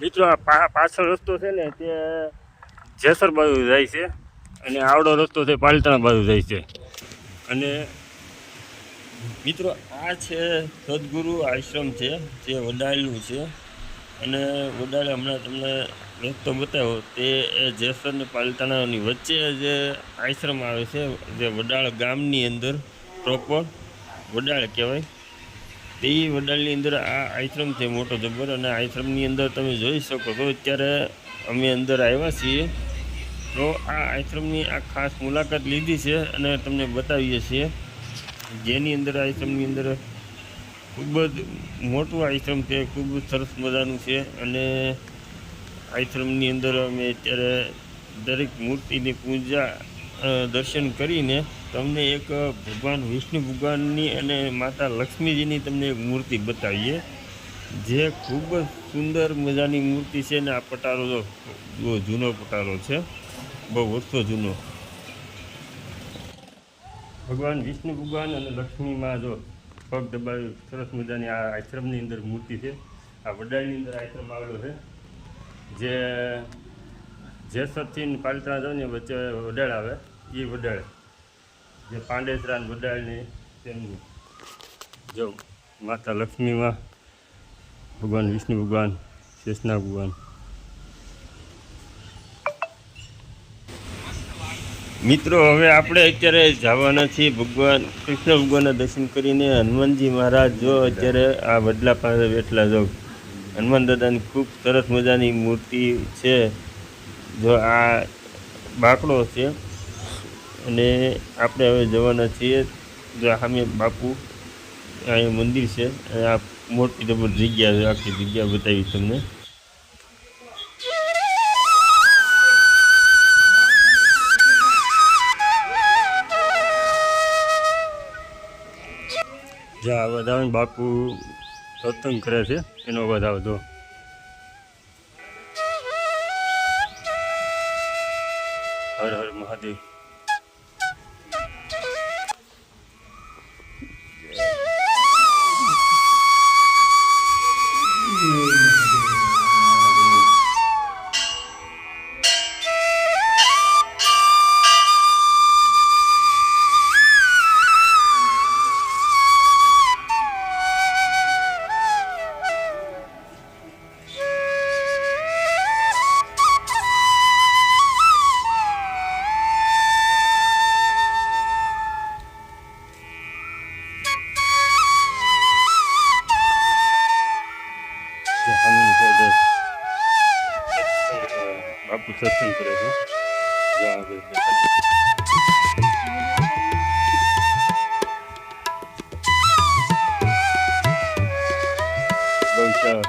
મિત્રો આ પાછળ રસ્તો છે ને તે જેસર બાજુ જાય છે અને આવડો રસ્તો છે પાલિતાણા બાજુ જાય છે. અને મિત્રો આ છે સદગુરુ આશ્રમ છે જે વડાળનું છે. અને વડાળ હમણાં તમને રસ્તો બતાવ્યો તે જેસર ને પાલિતાણાની વચ્ચે જે આશ્રમ આવે છે જે વડાળ ગામની અંદર પ્રોપર વડાળ કહેવાય. તે વડાળની અંદર આ આશ્રમ છે મોટો જબર. અને આશ્રમની અંદર તમે જોઈ શકો છો અત્યારે અમે અંદર આવ્યા છીએ તો આ આશ્રમની આ ખાસ મુલાકાત લીધી છે અને તમને બતાવીએ છીએ. જેની અંદર આશ્રમની અંદર ખૂબ જ મોટું આશ્રમ છે, ખૂબ સરસ મજાનું છે. અને આશ્રમની અંદર અમે અત્યારે દરેક મૂર્તિની પૂજા દર્શન કરીને તમને એક ભગવાન વિષ્ણુ ભગવાનની અને માતા લક્ષ્મીજીની તમને એક મૂર્તિ બતાવીએ જે ખૂબ જ સુંદર મજાની મૂર્તિ છે. ને આ પટારો જો જૂનો પટારો છે, બહુ વર્ષો જૂનો. ભગવાન વિષ્ણુ ભગવાન અને લક્ષ્મીમાં જો પગ દબાવી સરસ મજાની આ આશ્રમની અંદર મૂર્તિ છે. આ વડાળની અંદર આશ્રમ આવેલો છે જે જેસરથી પાલિતાણા જાવ ને વચ્ચે વડાળ આવે. એ વડાળ જે પાંડેસરા વડાળની તેમનું જો માતા લક્ષ્મીમાં ભગવાન વિષ્ણુ ભગવાન શેષનાગ ભગવાન. મિત્રો હવે આપણે અત્યારે જવાના છીએ ભગવાન કૃષ્ણ ભગવાનના દર્શન કરીને. હનુમાનજી મહારાજ જો અત્યારે આ વડલા પાસે બેઠલા જો હનુમાન દાદાની ખૂબ સરસ મજાની મૂર્તિ છે. જો આ બાકડો છે અને આપણે હવે જવાના છીએ. જો સામે બાપુ અહીંયા મંદિર છે અને આ મોટી જબર જગ્યા છે, આખી જગ્યા બતાવી તમને. જ્યાં અવાજ આવે ને બાપુ સત્સંગ કરે છે એનો અવાજ આવતો. હર હર મહાદેવ. બાપુ સત્સંગ કરે છે. બહુ સારું.